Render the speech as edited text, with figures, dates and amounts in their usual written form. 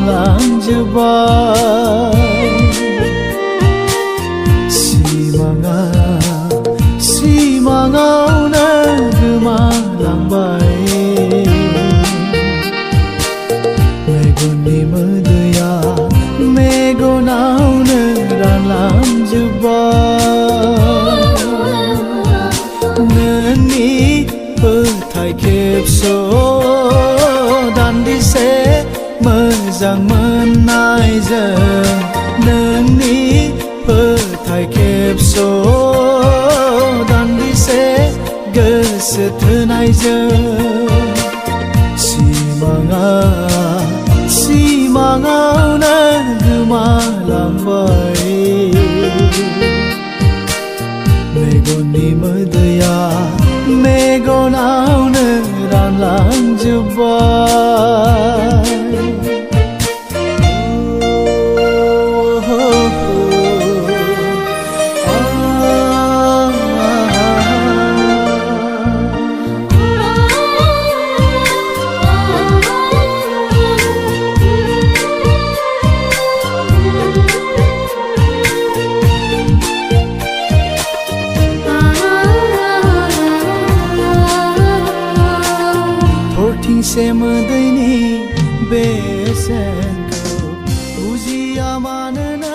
रानलांजोब्बाय सिमाङावनो गोमालांबाय मेगननि मोदैया मेगनावनो रानलांजोब्बाय नोंनि फोथाय खेबस' दान्दिसे मोजां मोननायजों नोंनि फोथाय खेबस' दान्दिसे गोसो थोनायजों सिमाङावनो गोमालांबाय मेगननि मोदैया मेगनावनो रानलांजोब्बाय थरथिंसे मोदैनि बेसेनखौ बुजिया मानोना